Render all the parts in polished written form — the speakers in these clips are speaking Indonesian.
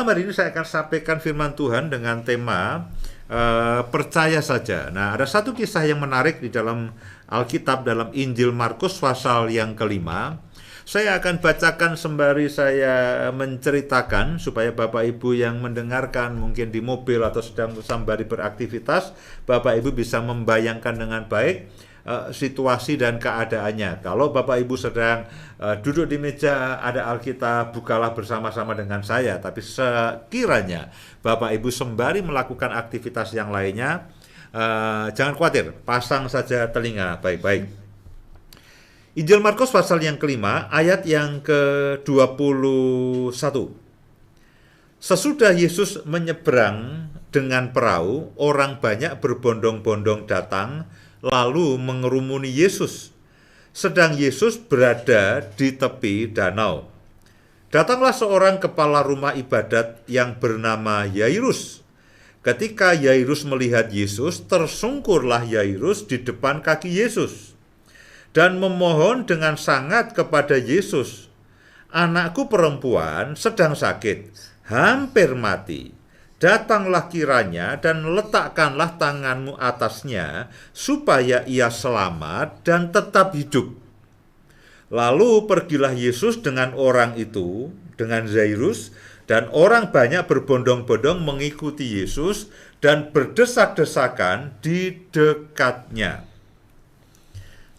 malam hari ini saya akan sampaikan firman Tuhan dengan tema percaya saja. Nah, ada satu kisah yang menarik di dalam Alkitab, dalam Injil Markus pasal yang kelima. Saya akan bacakan sembari saya menceritakan supaya Bapak Ibu yang mendengarkan mungkin di mobil atau sedang sembari beraktivitas, Bapak Ibu bisa membayangkan dengan baik situasi dan keadaannya. Kalau Bapak Ibu sedang duduk di meja ada Alkitab, bukalah bersama-sama dengan saya. Tapi sekiranya Bapak Ibu sembari melakukan aktivitas yang lainnya, jangan khawatir, pasang saja telinga baik-baik. Injil Markus pasal yang kelima, ayat yang ke-21. Sesudah Yesus menyeberang dengan perahu, orang banyak berbondong-bondong datang, lalu mengerumuni Yesus. Sedang Yesus berada di tepi danau. Datanglah seorang kepala rumah ibadat yang bernama Yairus. Ketika Yairus melihat Yesus, tersungkurlah Yairus di depan kaki Yesus dan memohon dengan sangat kepada Yesus, "Anakku perempuan sedang sakit, hampir mati. Datanglah kiranya dan letakkanlah tanganmu atasnya, supaya ia selamat dan tetap hidup." Lalu pergilah Yesus dengan orang itu, dengan Yairus, dan orang banyak berbondong-bondong mengikuti Yesus dan berdesak-desakan di dekatnya.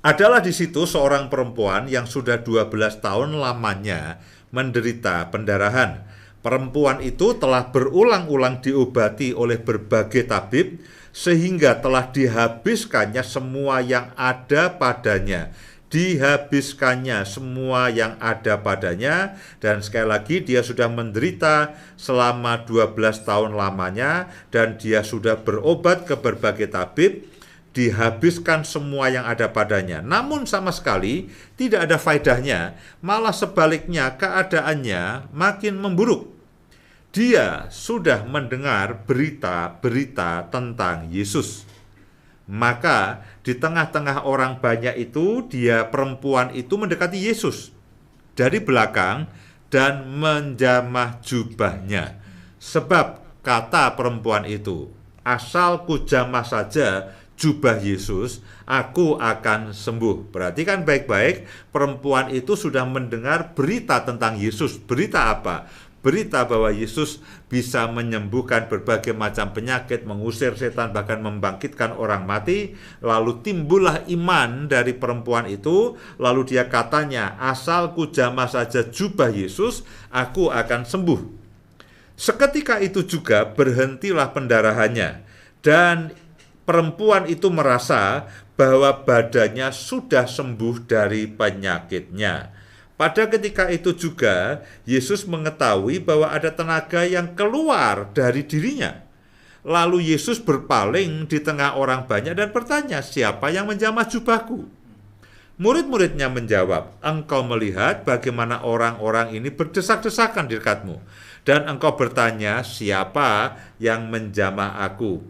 Adalah di situ seorang perempuan yang sudah 12 tahun lamanya menderita pendarahan. Perempuan itu telah berulang-ulang diobati oleh berbagai tabib, sehingga telah dihabiskannya semua yang ada padanya. Dihabiskannya semua yang ada padanya, dan sekali lagi dia sudah menderita selama 12 tahun lamanya, dan dia sudah berobat ke berbagai tabib, dihabiskan semua yang ada padanya. Namun sama sekali tidak ada faedahnya, malah sebaliknya keadaannya makin memburuk. Dia sudah mendengar berita-berita tentang Yesus. Maka di tengah-tengah orang banyak itu, perempuan itu mendekati Yesus dari belakang dan menjamah jubahnya. Sebab kata perempuan itu, "Asal kujamah saja jubah Yesus, aku akan sembuh." Perhatikan baik-baik, perempuan itu sudah mendengar berita tentang Yesus. Berita apa? Berita bahwa Yesus bisa menyembuhkan berbagai macam penyakit, mengusir setan, bahkan membangkitkan orang mati. Lalu timbullah iman dari perempuan itu. Lalu dia katanya, "Asal kujamah saja jubah Yesus, aku akan sembuh." Seketika itu juga berhentilah pendarahannya, dan perempuan itu merasa bahwa badannya sudah sembuh dari penyakitnya. Pada ketika itu juga, Yesus mengetahui bahwa ada tenaga yang keluar dari dirinya. Lalu Yesus berpaling di tengah orang banyak dan bertanya, "Siapa yang menjamah jubahku?" Murid-muridnya menjawab, "Engkau melihat bagaimana orang-orang ini berdesak-desakan di dekatmu, dan engkau bertanya, siapa yang menjamah aku?"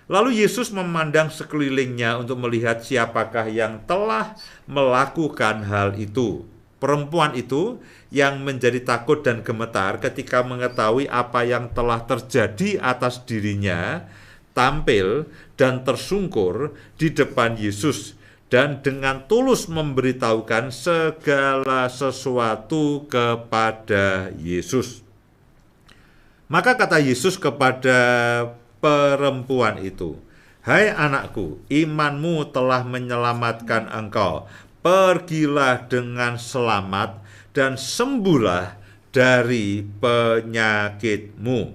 Lalu Yesus memandang sekelilingnya untuk melihat siapakah yang telah melakukan hal itu. Perempuan itu yang menjadi takut dan gemetar ketika mengetahui apa yang telah terjadi atas dirinya, tampil dan tersungkur di depan Yesus dan dengan tulus memberitahukan segala sesuatu kepada Yesus. Maka kata Yesus kepada perempuan itu, "Hai anakku, imanmu telah menyelamatkan engkau. Pergilah dengan selamat dan sembuhlah dari penyakitmu."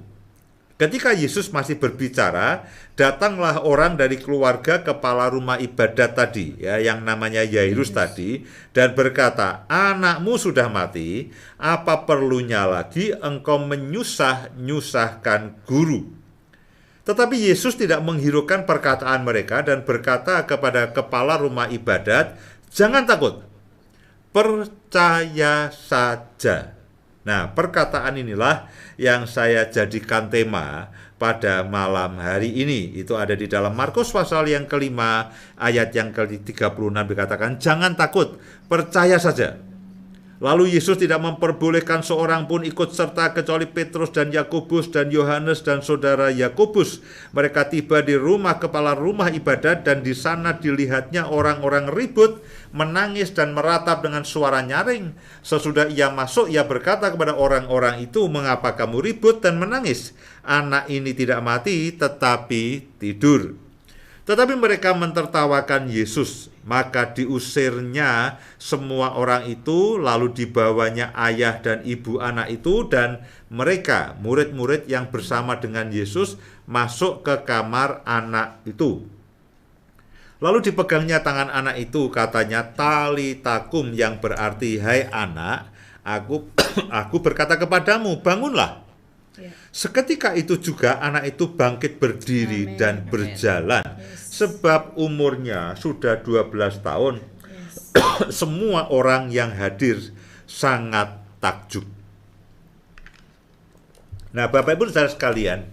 Ketika Yesus masih berbicara, datanglah orang dari keluarga kepala rumah ibadat tadi, yang namanya Yairus tadi, dan berkata, "Anakmu sudah mati, apa perlunya lagi engkau menyusah-nyusahkan guru?" Tetapi Yesus tidak menghiraukan perkataan mereka dan berkata kepada kepala rumah ibadat, "Jangan takut, percaya saja." Nah, perkataan inilah yang saya jadikan tema pada malam hari ini. Itu ada di dalam Markus pasal yang kelima, ayat yang ke-36 dikatakan, "Jangan takut, percaya saja." Lalu Yesus tidak memperbolehkan seorang pun ikut serta kecuali Petrus dan Yakobus dan Yohanes dan saudara Yakobus. Mereka tiba di rumah kepala rumah ibadat dan di sana dilihatnya orang-orang ribut, menangis dan meratap dengan suara nyaring. Sesudah ia masuk, ia berkata kepada orang-orang itu, "Mengapa kamu ribut dan menangis? Anak ini tidak mati, tetapi tidur." Tetapi mereka mentertawakan Yesus, maka diusirnya semua orang itu, lalu dibawanya ayah dan ibu anak itu, dan mereka, murid-murid yang bersama dengan Yesus, masuk ke kamar anak itu. Lalu dipegangnya tangan anak itu, katanya, "Talita kum," yang berarti, "Hai anak, aku berkata kepadamu, bangunlah." Seketika itu juga anak itu bangkit berdiri dan berjalan. Sebab umurnya sudah 12 tahun. Semua orang yang hadir sangat takjub. Nah, Bapak Ibu saudara sekalian,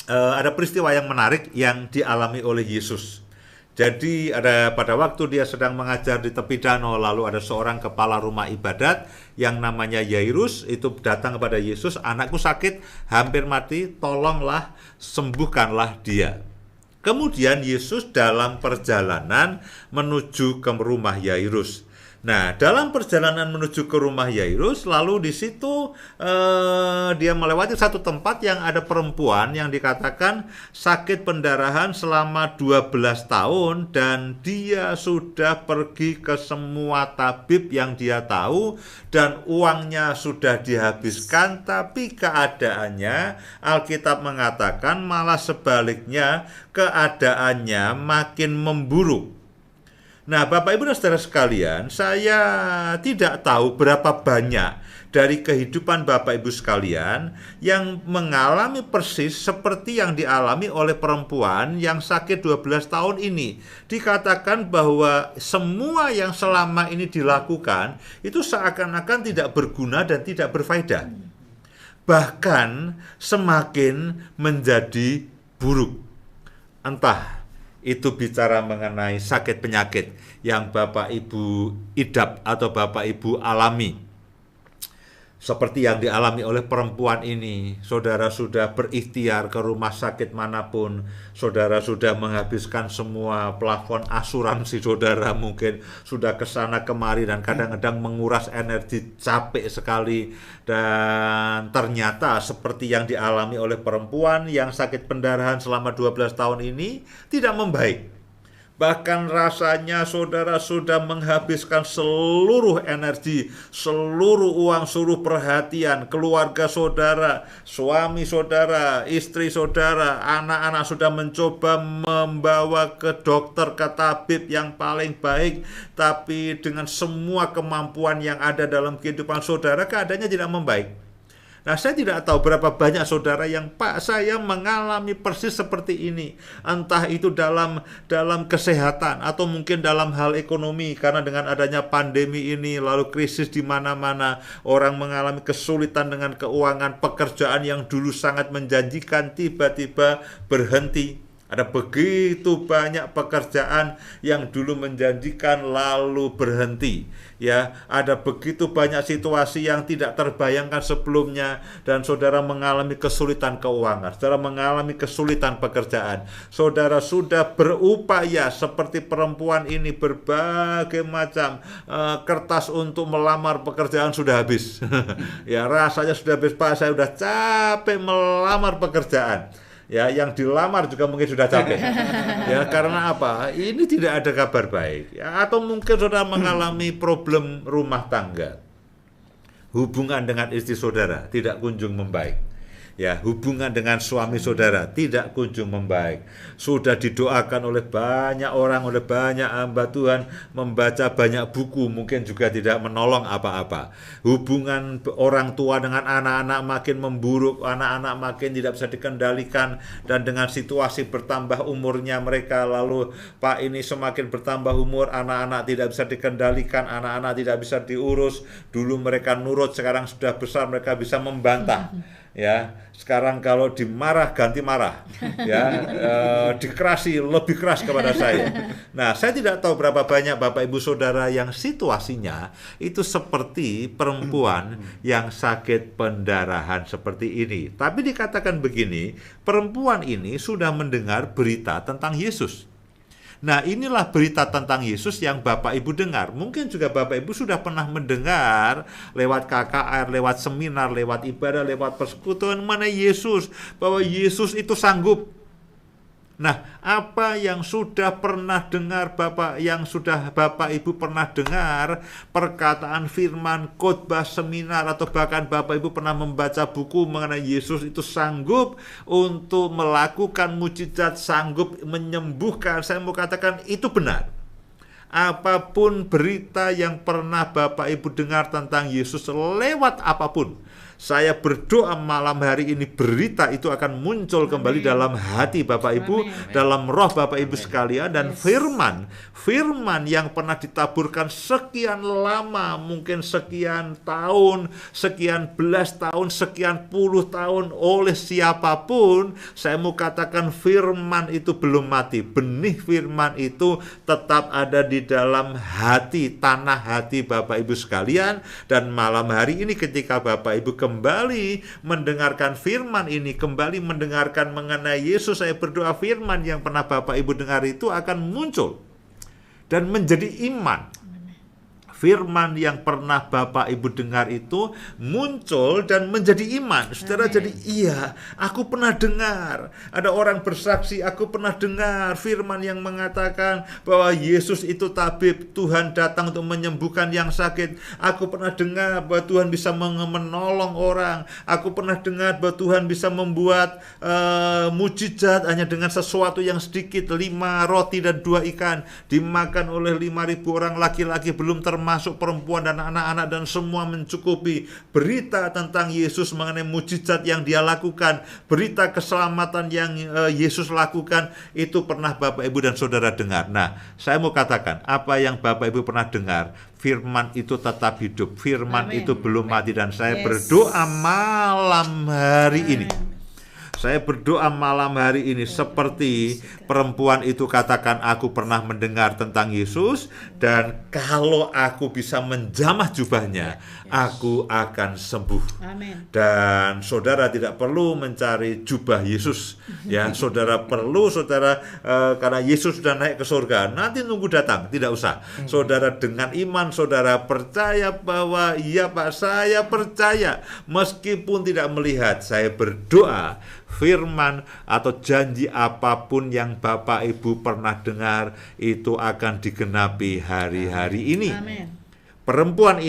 ada peristiwa yang menarik yang dialami oleh Yesus. Jadi pada waktu dia sedang mengajar di tepi danau, lalu ada seorang kepala rumah ibadat yang namanya Yairus itu datang kepada Yesus, "Anakku sakit, hampir mati, tolonglah, sembuhkanlah dia." Kemudian Yesus dalam perjalanan menuju ke rumah Yairus. Nah, dalam perjalanan menuju ke rumah Yairus, lalu di situ dia melewati satu tempat yang ada perempuan yang dikatakan sakit pendarahan selama 12 tahun dan dia sudah pergi ke semua tabib yang dia tahu dan uangnya sudah dihabiskan, tapi keadaannya Alkitab mengatakan malah sebaliknya, keadaannya makin memburuk. Nah, Bapak Ibu dan saudara sekalian, saya tidak tahu berapa banyak dari kehidupan Bapak Ibu sekalian yang mengalami persis seperti yang dialami oleh perempuan yang sakit 12 tahun ini. Dikatakan bahwa semua yang selama ini dilakukan itu seakan-akan tidak berguna dan tidak berfaedah. Bahkan semakin menjadi buruk. Entah itu bicara mengenai sakit penyakit yang Bapak Ibu idap atau Bapak Ibu alami. Seperti yang dialami oleh perempuan ini, saudara sudah berikhtiar ke rumah sakit manapun, saudara sudah menghabiskan semua plafon asuransi saudara, mungkin sudah ke sana kemari dan kadang-kadang menguras energi, capek sekali, dan ternyata seperti yang dialami oleh perempuan yang sakit pendarahan selama 12 tahun ini tidak membaik. Bahkan rasanya saudara sudah menghabiskan seluruh energi, seluruh uang, seluruh perhatian, keluarga saudara, suami saudara, istri saudara, anak-anak sudah mencoba membawa ke dokter, ke tabib yang paling baik, tapi dengan semua kemampuan yang ada dalam kehidupan saudara, keadaannya tidak membaik. Nah, saya tidak tahu berapa banyak saudara yang, "Pak, saya mengalami persis seperti ini." Entah itu dalam kesehatan atau mungkin dalam hal ekonomi, karena dengan adanya pandemi ini lalu krisis di mana-mana, orang mengalami kesulitan dengan keuangan, pekerjaan yang dulu sangat menjanjikan tiba-tiba berhenti. Ada begitu banyak pekerjaan yang dulu menjanjikan lalu berhenti. Ya, ada begitu banyak situasi yang tidak terbayangkan sebelumnya dan saudara mengalami kesulitan keuangan, saudara mengalami kesulitan pekerjaan. Saudara sudah berupaya seperti perempuan ini, berbagai macam kertas untuk melamar pekerjaan sudah habis. Ya, rasanya sudah habis, "Pak, saya sudah capek melamar pekerjaan." Ya, yang dilamar juga mungkin sudah capek. Ya, karena apa? Ini tidak ada kabar baik. Ya, atau mungkin saudara mengalami problem rumah tangga. Hubungan dengan istri saudara tidak kunjung membaik. Ya, hubungan dengan suami saudara tidak kunjung membaik. Sudah didoakan oleh banyak orang, oleh banyak hamba Tuhan, membaca banyak buku, mungkin juga tidak menolong apa-apa. Hubungan orang tua dengan anak-anak makin memburuk, anak-anak makin tidak bisa dikendalikan, dan dengan situasi bertambah umurnya mereka, lalu Pak, ini semakin bertambah umur, anak-anak tidak bisa dikendalikan, anak-anak tidak bisa diurus. Dulu mereka nurut, sekarang sudah besar, mereka bisa membantah. Ya, sekarang kalau dimarah ganti marah, ya, dikerasi lebih keras kepada saya. Nah, saya tidak tahu berapa banyak Bapak Ibu Saudara yang situasinya itu seperti perempuan yang sakit pendarahan seperti ini. Tapi dikatakan begini, perempuan ini sudah mendengar berita tentang Yesus. Nah, inilah berita tentang Yesus yang Bapak Ibu dengar. Mungkin juga Bapak Ibu sudah pernah mendengar lewat KKR, lewat seminar, lewat ibadah, lewat persekutuan mengenai Yesus, bahwa Yesus itu sanggup. Nah, apa yang sudah pernah dengar yang sudah Bapak Ibu pernah dengar, perkataan firman, khotbah, seminar, atau bahkan Bapak Ibu pernah membaca buku mengenai Yesus itu sanggup untuk melakukan mujizat, sanggup menyembuhkan. Saya mau katakan itu benar. Apapun berita yang pernah Bapak Ibu dengar tentang Yesus lewat apapun, saya berdoa malam hari ini berita itu akan muncul kembali dalam hati Bapak Ibu, dalam roh Bapak Ibu sekalian, dan firman yang pernah ditaburkan sekian lama, mungkin sekian tahun, sekian belas tahun, sekian puluh tahun oleh siapapun, saya mau katakan firman itu belum mati. Benih firman itu tetap ada di dalam hati, tanah hati Bapak Ibu sekalian. Dan malam hari ini ketika Bapak Ibu kembali mendengarkan firman ini, kembali mendengarkan mengenai Yesus, saya berdoa firman yang pernah Bapak Ibu dengar itu akan muncul dan menjadi iman. Firman yang pernah Bapak Ibu dengar itu muncul dan menjadi iman. Saudara, jadi iya, aku pernah dengar. Ada orang bersaksi, aku pernah dengar firman yang mengatakan bahwa Yesus itu tabib, Tuhan datang untuk menyembuhkan yang sakit. Aku pernah dengar bahwa Tuhan bisa menolong orang. Aku pernah dengar bahwa Tuhan bisa membuat mujizat hanya dengan sesuatu yang sedikit, 5 roti dan 2 ikan dimakan oleh 5.000 orang laki-laki, belum termasuk perempuan dan anak-anak, dan semua mencukupi. Berita tentang Yesus mengenai mujizat yang dia lakukan, berita keselamatan yang Yesus lakukan, itu pernah Bapak Ibu dan Saudara dengar. Nah, saya mau katakan, apa yang Bapak Ibu pernah dengar, firman itu tetap hidup, firman itu belum mati. Dan saya berdoa malam hari ini, saya berdoa malam hari ini seperti perempuan itu katakan, aku pernah mendengar tentang Yesus, dan kalau aku bisa menjamah jubahnya, aku akan sembuh. Amin. Dan saudara tidak perlu mencari jubah Yesus, ya. Saudara perlu, karena Yesus sudah naik ke surga, nanti nunggu datang, tidak usah. Saudara dengan iman, saudara percaya bahwa iya Pak, saya percaya, meskipun tidak melihat, saya berdoa firman atau janji apapun yang Bapak Ibu pernah dengar itu akan digenapi hari-hari ini. Amin. Perempuan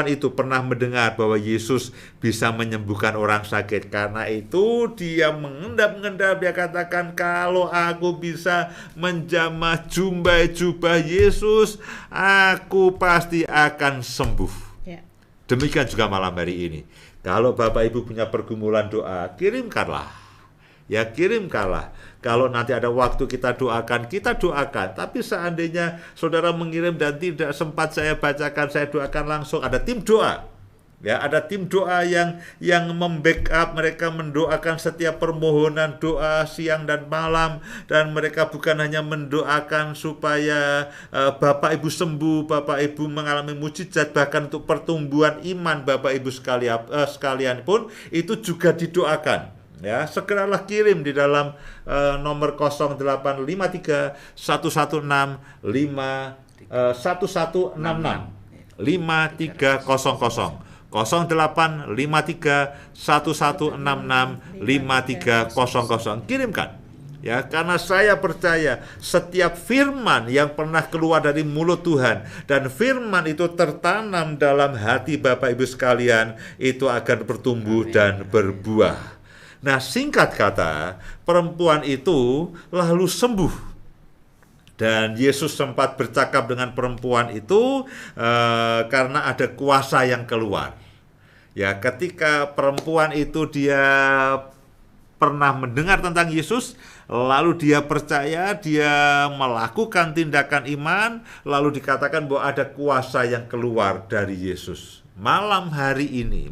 itu pernah mendengar bahwa Yesus bisa menyembuhkan orang sakit. Karena itu dia mengendap-endap, dia katakan, kalau aku bisa menjamah jubah Yesus, aku pasti akan sembuh. Ya. Demikian juga malam hari ini. Kalau Bapak Ibu punya pergumulan doa, kirimkanlah. Ya, kirimkanlah. Kalau nanti ada waktu kita doakan. Tapi seandainya saudara mengirim dan tidak sempat saya bacakan, saya doakan langsung. Ada tim doa. Ya, ada tim doa yang membackup, mereka mendoakan setiap permohonan doa siang dan malam, dan mereka bukan hanya mendoakan supaya Bapak Ibu sembuh, Bapak Ibu mengalami mujizat, bahkan untuk pertumbuhan iman Bapak Ibu sekalian pun itu juga didoakan. Ya, segeralah kirim di dalam nomor 0853 116 1166 5300. 0853 1166 5300. Kirimkan. Ya, karena saya percaya setiap firman yang pernah keluar dari mulut Tuhan, dan firman itu tertanam dalam hati Bapak Ibu sekalian, itu akan bertumbuh dan berbuah. Nah, singkat kata, perempuan itu lalu sembuh. Dan Yesus sempat bercakap dengan perempuan itu karena ada kuasa yang keluar. Ya, ketika perempuan itu dia pernah mendengar tentang Yesus, lalu dia percaya, dia melakukan tindakan iman, lalu dikatakan bahwa ada kuasa yang keluar dari Yesus. malam hari ini,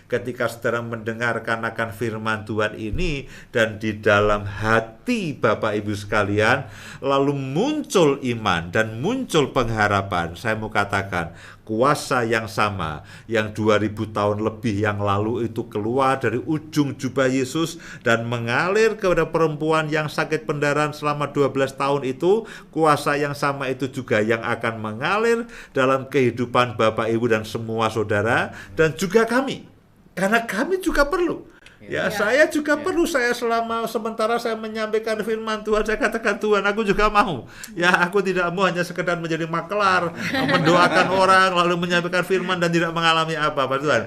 ketika saudara mendengarkan akan firman Tuhan ini, dan di dalam hati Bapak Ibu sekalian, lalu muncul iman dan muncul pengharapan, saya mau katakan, kuasa yang sama yang 2000 tahun lebih yang lalu itu keluar dari ujung jubah Yesus dan mengalir kepada perempuan yang sakit pendarahan selama 12 tahun itu, kuasa yang sama itu juga yang akan mengalir dalam kehidupan Bapak Ibu dan semua saudara, dan juga kami, karena kami juga perlu. Ya, saya juga perlu. Saya sementara saya menyampaikan firman Tuhan, saya katakan, Tuhan, aku juga mau. Ya, aku tidak mau hanya sekedar menjadi maklar, mendoakan orang lalu menyampaikan firman dan tidak mengalami apa-apa, Tuhan.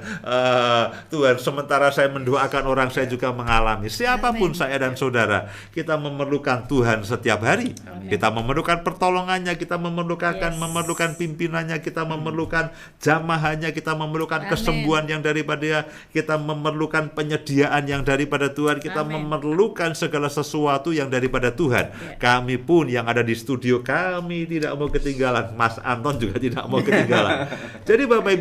Tuhan, sementara saya mendoakan orang, saya juga mengalami. Siapapun saya dan saudara, kita memerlukan Tuhan setiap hari. Kita memerlukan pertolongannya, kita memerlukan pimpinannya, kita memerlukan jamahannya, kita memerlukan kesembuhan yang daripada Dia, kita memerlukan penyediaan yang daripada Tuhan, kita memerlukan segala sesuatu yang daripada Tuhan. Kami pun yang ada di studio, kami tidak mau ketinggalan. Mas Anton juga tidak mau ketinggalan. Jadi Bapak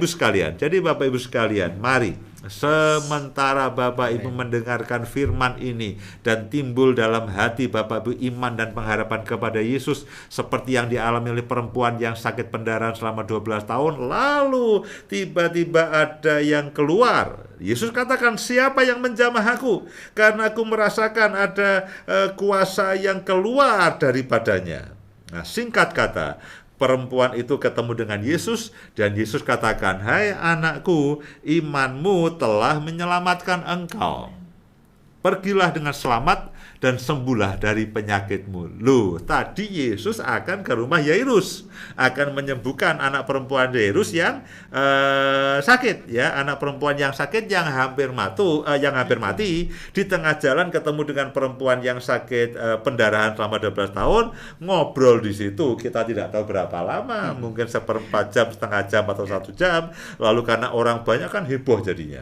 Ibu sekalian, mari sementara Bapak Ibu mendengarkan firman ini dan timbul dalam hati Bapak Ibu iman dan pengharapan kepada Yesus seperti yang dialami oleh perempuan yang sakit pendarahan selama 12 tahun, lalu tiba-tiba ada yang keluar. Yesus katakan, siapa yang menjamah aku? Karena aku merasakan ada kuasa yang keluar daripadanya. Nah, singkat kata, perempuan itu ketemu dengan Yesus, dan Yesus katakan, hai anakku, imanmu telah menyelamatkan engkau. Pergilah dengan selamat dan sembuhlah dari penyakitmu. Loh, tadi Yesus akan ke rumah Yairus, akan menyembuhkan anak perempuan Yairus yang sakit, ya, anak perempuan yang sakit yang hampir mati. Di tengah jalan ketemu dengan perempuan yang sakit pendarahan selama 12 tahun, ngobrol di situ. Kita tidak tahu berapa lama, mungkin seperempat jam, setengah jam atau 1 jam. Lalu karena orang banyak kan heboh jadinya.